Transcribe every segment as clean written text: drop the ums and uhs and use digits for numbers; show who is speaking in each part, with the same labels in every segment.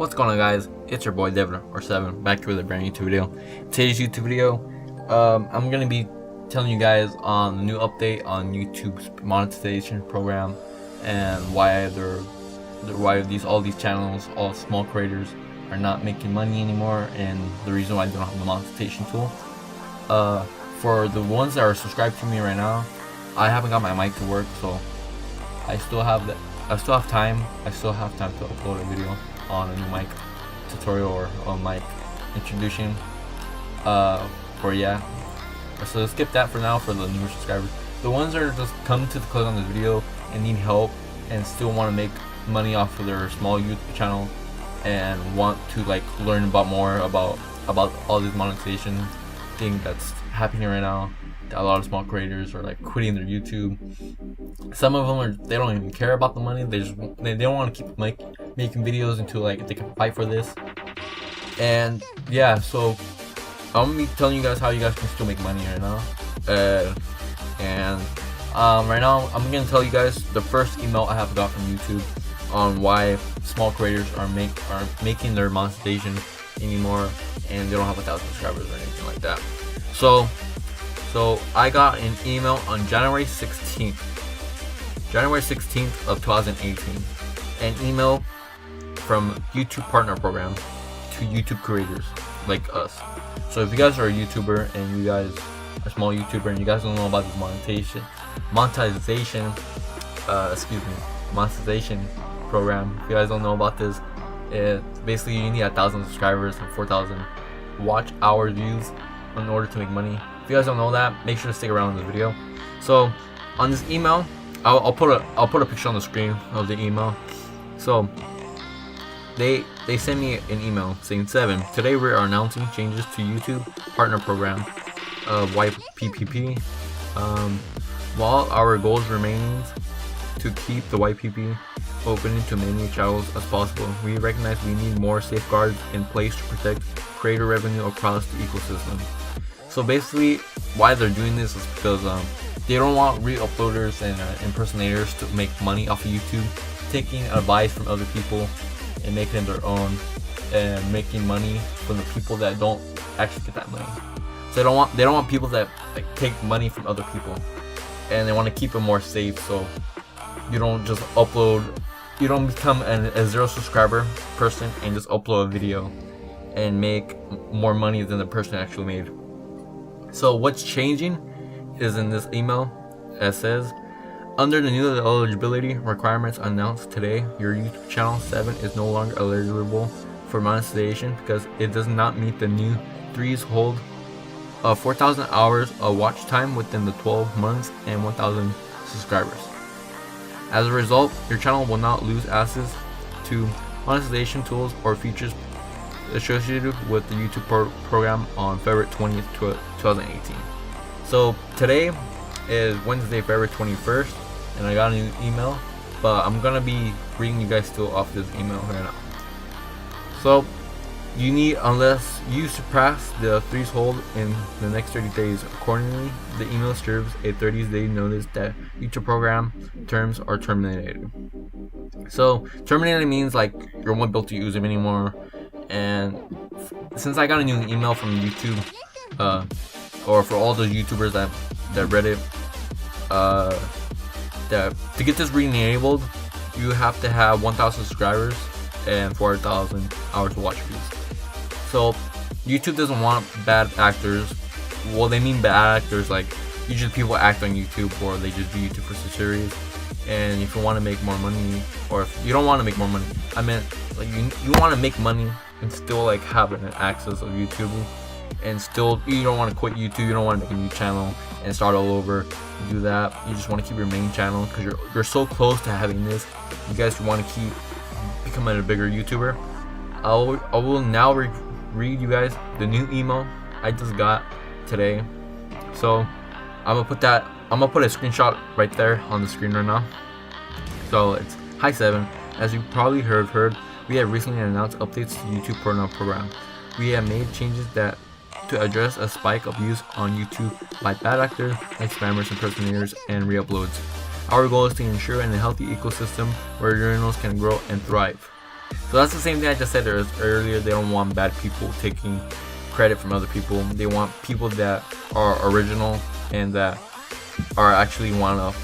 Speaker 1: What's going on, guys? It's your boy Devin or 7 back here with a brand new YouTube video. Today's YouTube video, I'm gonna be telling you guys on the new update on YouTube's monetization program and why all these channels, all small creators, are not making money anymore, and the reason why they don't have the monetization tool. For the ones that are subscribed to me right now, I haven't got my mic to work, so I still have time to upload a video on a new mic tutorial or a mic introduction. So skip that for now for the newer subscribers. The ones that are just come to click on this video and need help and still want to make money off of their small YouTube channel and want to learn more about all this monetization thing that's happening right now. A lot of small creators are quitting their YouTube. Some of them they don't even care about the money. They don't want to keep making videos until they can fight for this. And yeah, so I'm gonna be telling you guys how you guys can still make money right now. Right now I'm gonna tell you guys the first email I have got from YouTube on why small creators are making their monetization anymore and they don't have 1,000 subscribers or anything like that. So I got an email on January 16th of 2018, an email from YouTube Partner Program to YouTube creators like us. So if you guys are a YouTuber and you guys are a small YouTuber and you guys don't know about this monetization program, if you guys don't know about this, basically you need 1,000 subscribers and 4,000 watch hour views in order to make money. If you guys don't know that, make sure to stick around in the video. So on this email, I'll put a picture on the screen of the email. So they sent me an email saying, 7, today we are announcing changes to YouTube Partner Program, YPP. While our goals remains to keep the YPP open to many channels as possible, we recognize we need more safeguards in place to protect creator revenue across the ecosystem. So basically, why they're doing this is because they don't want re-uploaders and impersonators to make money off of YouTube, taking advice from other people and making it their own, and making money from the people that don't actually get that money. So they don't want people that take money from other people, and they want to keep it more safe. So you don't just upload, you don't become a 0 subscriber person and just upload a video and make more money than the person actually made. So what's changing is in this email, it says, under the new eligibility requirements announced today, your YouTube channel 7 is no longer eligible for monetization because it does not meet the new threshold of 4,000 hours of watch time within the 12 months and 1,000 subscribers. As a result, your channel will not lose access to monetization tools or features associated with the YouTube program on February 20th, 2018. So today is Wednesday, February 21st, and I got a new email, but I'm gonna be reading you guys still off this email right now. So you need, unless you surpass the threshold in the next 30 days. Accordingly, the email serves a 30-day notice that YouTube program terms are terminated. So terminated means you won't be able to use them anymore. And since I got a new email from YouTube, or for all the YouTubers that read it, that to get this re-enabled, you have to have 1,000 subscribers and 4,000 hours of watch views. So YouTube doesn't want bad actors. Well, they mean bad actors, usually people act on YouTube or they just do YouTube for serious. And if you want to make more money, or if you don't want to make more money, I meant you want to make money and still have an access of YouTube, and still you don't want to quit YouTube, you don't want to make a new channel and start all over, do that. You just want to keep your main channel because you're so close to having this. You guys want to keep becoming a bigger YouTuber. I will now read you guys the new email I just got today. So I'm gonna put a screenshot right there on the screen right now. So it's, hi 7, as you probably heard, we have recently announced updates to YouTube Partner Program. We have made changes to address a spike of use on YouTube by bad actors like spammers, impersonators, and re-uploads. Our goal is to ensure a healthy ecosystem where journals can grow and thrive. So that's the same thing I just said earlier. They don't want bad people taking credit from other people. They want people that are original and that are actually want to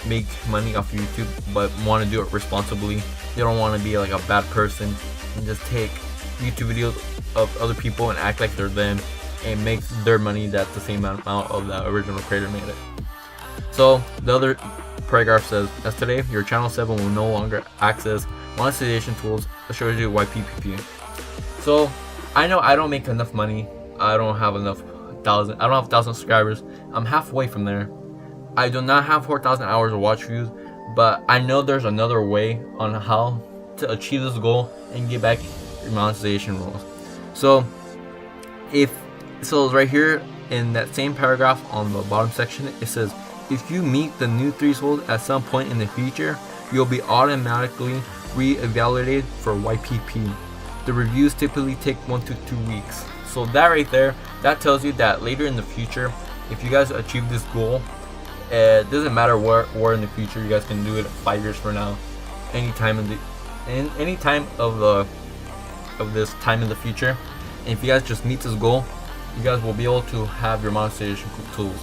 Speaker 1: make money off YouTube, but want to do it responsibly. They don't want to be like a bad person and just take YouTube videos of other people and act like they're them and make their money that's the same amount of the original creator made it. So the other paragraph says, as today, your channel 7 will no longer access monetization tools that shows you YPPP. So I know I don't make enough money. I don't have 1,000 subscribers. I'm halfway from there. I do not have 4,000 hours of watch views, but I know there's another way on how to achieve this goal and get back your monetization rules. So right here in that same paragraph on the bottom section, it says, if you meet the new threshold at some point in the future, you'll be automatically re-evaluated for YPP. The reviews typically take 1 to 2 weeks. So that right there, that tells you that later in the future, if you guys achieve this goal, it doesn't matter where in the future, you guys can do it 5 years from now, any time of this time in the future. And if you guys just meet this goal, you guys will be able to have your monetization tools.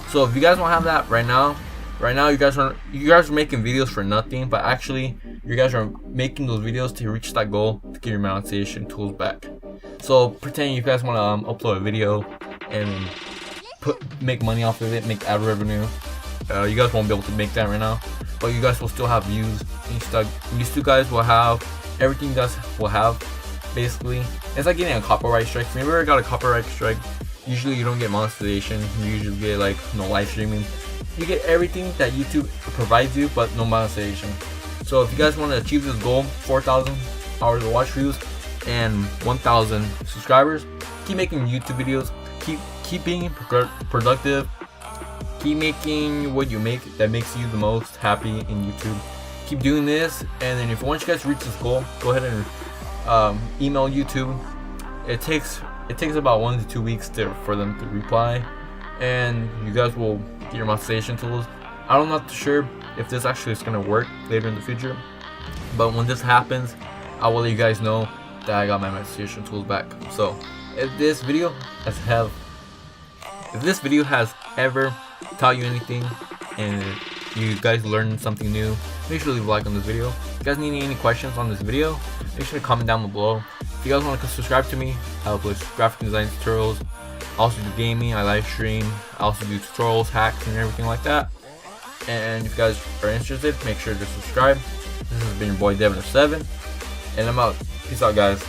Speaker 1: So if you guys don't have that right now you guys are making videos for nothing, but actually you guys are making those videos to reach that goal to get your monetization tools back. So pretend you guys want to upload a video and make money off of it, make ad revenue. You guys won't be able to make that right now, but you guys will still have views. You still guys will have everything you guys will have. Basically, it's like getting a copyright strike. If you ever got a copyright strike, usually you don't get monetization. You usually get like no live streaming. You get everything that YouTube provides you, but no monetization. So if you guys want to achieve this goal, 4,000 hours of watch views and 1,000 subscribers, keep making YouTube videos. Keep being productive. Keep making what you make that makes you the most happy in YouTube. Keep doing this, and then once you guys reach this goal, go ahead and email YouTube. It takes about 1 to 2 weeks for them to reply, and you guys will get your monetization tools. I'm not sure if this actually is gonna work later in the future, but when this happens, I will let you guys know that I got my monetization tools back. So if this video has ever taught you anything and you guys learned something new, make sure to leave a like on this video. If you guys need any questions on this video, make sure to comment down below. If you guys want to subscribe to me, I upload graphic design tutorials. I also do gaming, I live stream, I also do tutorials, hacks, and everything like that. And if you guys are interested, make sure to subscribe. This has been your boy Devin7, and I'm out. Peace out, guys.